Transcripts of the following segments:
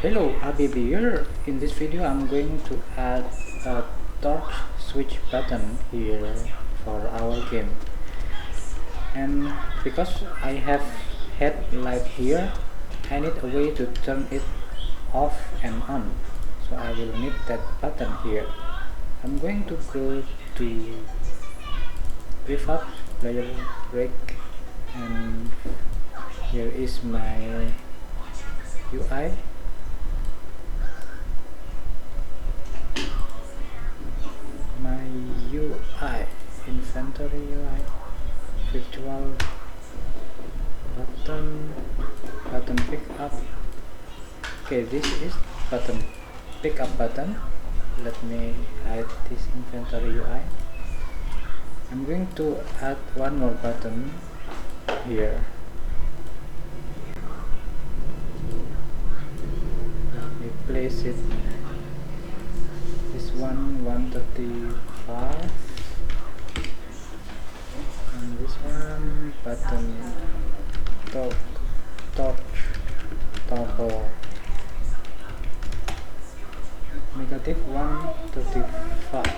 Hello, Habibi here. In this video I'm going to add a torch switch button here for our game, and because I have headlight here, I need a way to turn it off and on, so I will need that button here. I'm going to go to prefab player rig, and here is my UI. UI, inventory UI, virtual button pick up. Okay, this is button pick up button. Let me hide this inventory UI. I'm going to add one more button here. Let me place it. This one 135, and this one button torch toggle negative 135,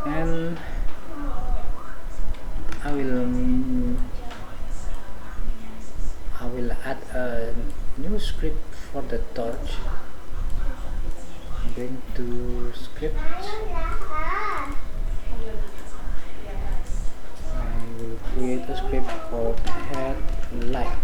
and I will add a new script for the torch. I'm going to script. I will create a script called headlight.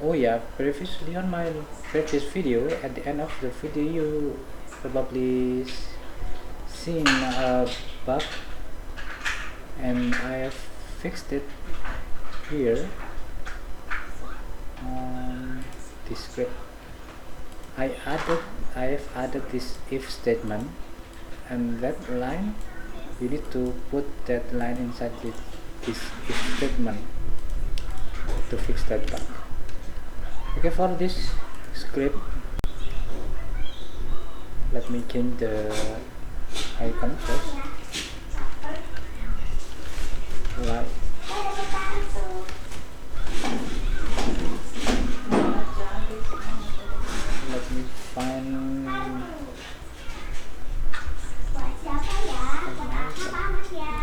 Oh yeah, previously on my previous video, at the end of the video you probably seen a bug, and I have fixed it here on this script. I have added this if statement, and that line, you need to put that line inside this if statement to fix that bug. Okay, for this script, let me change the icon first. Light. Let me find.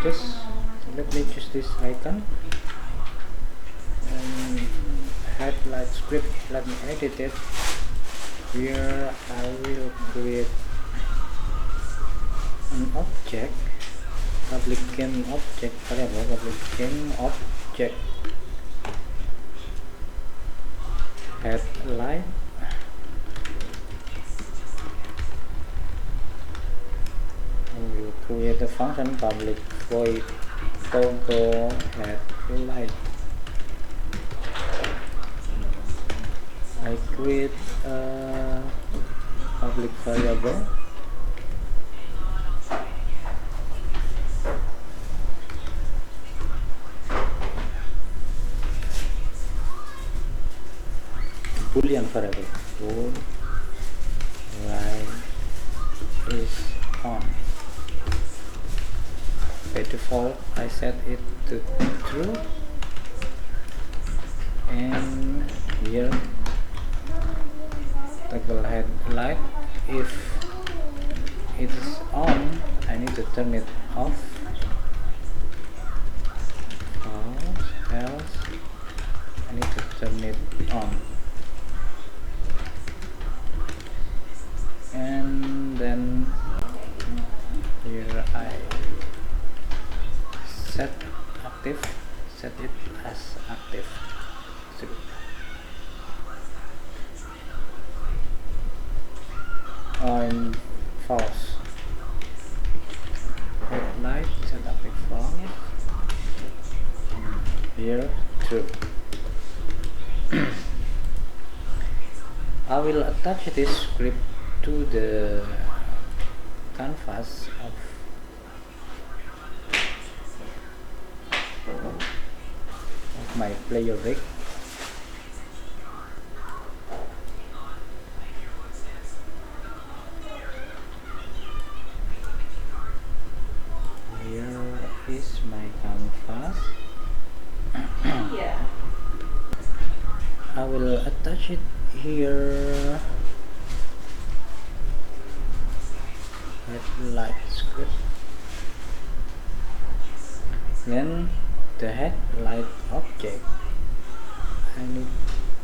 Just let me choose this icon. And headlight script, let me edit it. Here I will create an object, public game object variable, public game object headlight. We will create a function public void toggle headlight. I create a public variable boolean variable. Bool light is on. By default I set it to true, and here toggle headlight, if it is on I need to turn it off, else I need to turn it on. And then here I set it as active. On false. Headlight set active false. Here true. I will attach this script to the canvas of my player rig. will attach it here. Headlight script. Then the headlight object, I need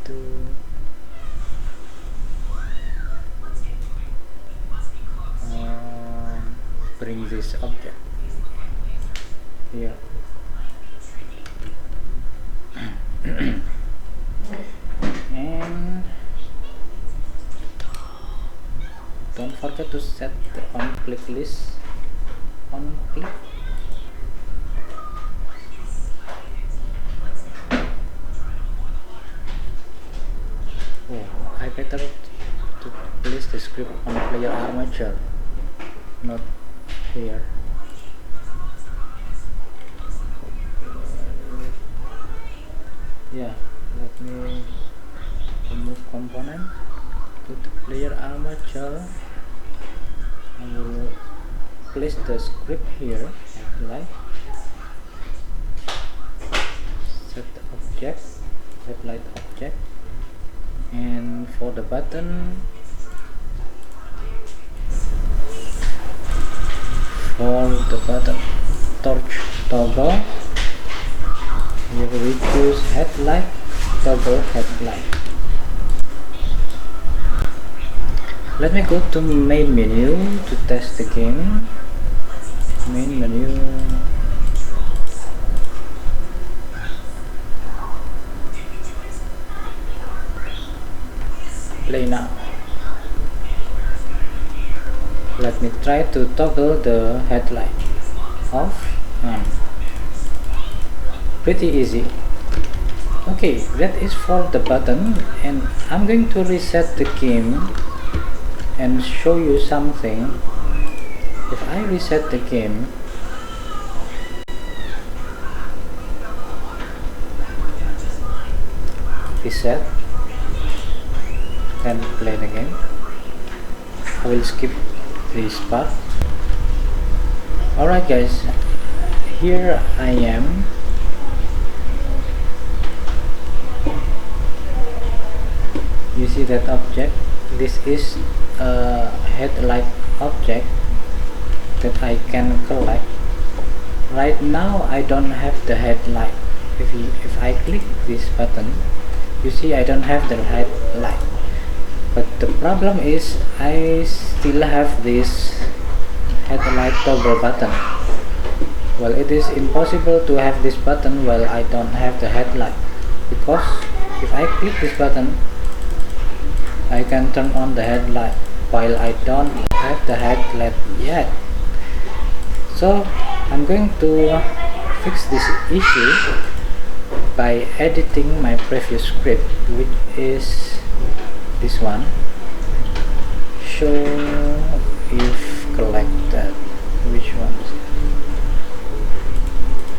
to bring this object here. And don't forget to set the on click list on click. I better to place the script on player armature, not here. Yeah, let me remove component, go to player armature. I will place the script here, headlight, set the object, headlight object, and for the button, torch toggle, here we choose headlight, toggle headlight. Let me go to main menu to test the game. Main menu, play now. Let me try to toggle the headlight off on. Pretty easy. Okay, that is for the button, and I'm going to reset the game and show you something. If I reset the game, reset, then play the game. I will skip this part. Alright guys, here I am. You see that object? This is a headlight object that I can collect. Right now I don't have the headlight. If I click this button, you see I don't have the headlight. But the problem is I still have this headlight toggle button. Well, it is impossible to have this button while I don't have the headlight, because if I click this button, I can turn on the headlight while I don't have the headlight yet. So I'm going to fix this issue by editing my previous script, which is this one. Show if collected. Which one?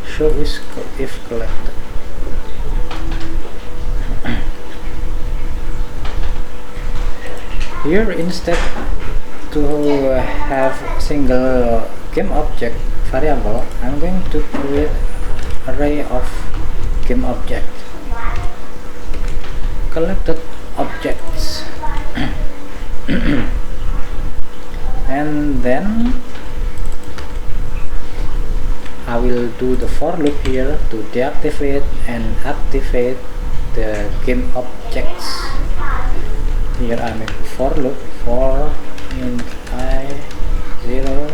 Show if collected. Here, instead to have single game object variable, I'm going to create array of game object, collected objects. And then I will do the for loop here to deactivate and activate the game objects. Here I make for loop for int I 0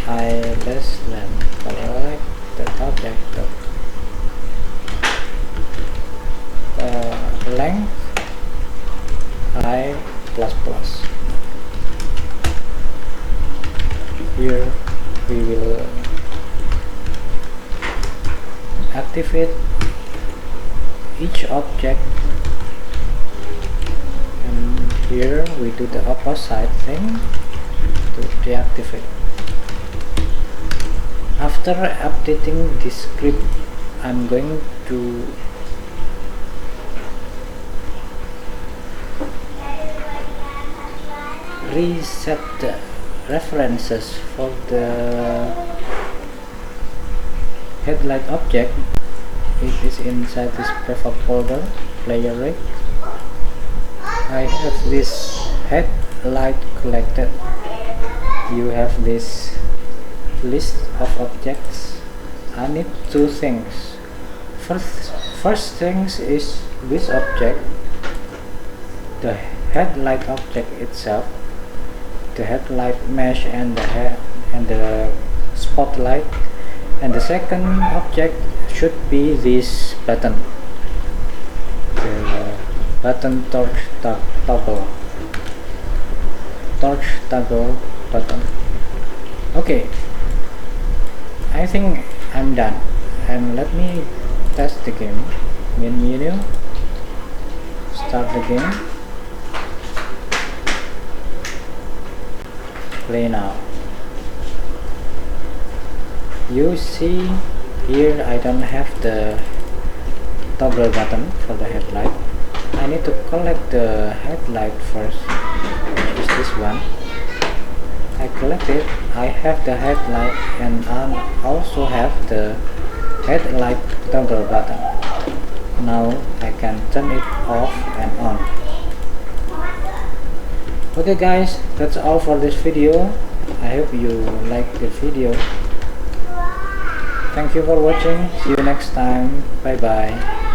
I less than collect the object length I plus plus. Here we will activate each object, and here we do the opposite thing to deactivate. After updating this script, I'm going to reset the references for the headlight object. It is inside this prefab folder, player rig. I have this headlight collected. You have this list of objects. I need two things. First things is this object, the headlight object itself, the headlight mesh and the spotlight, and the second object should be this button, the button torch toggle button. Okay, I think I'm done, and let me test the game. Main menu, start the game, play now. You see here I don't have the toggle button for the headlight. I need to collect the headlight first, which is this one. I collect it. I have the headlight and I also have the headlight toggle button. Now I can turn it off and on. Okay guys, that's all for this video. I hope you like the video. Thank you for watching. See you next time. Bye bye.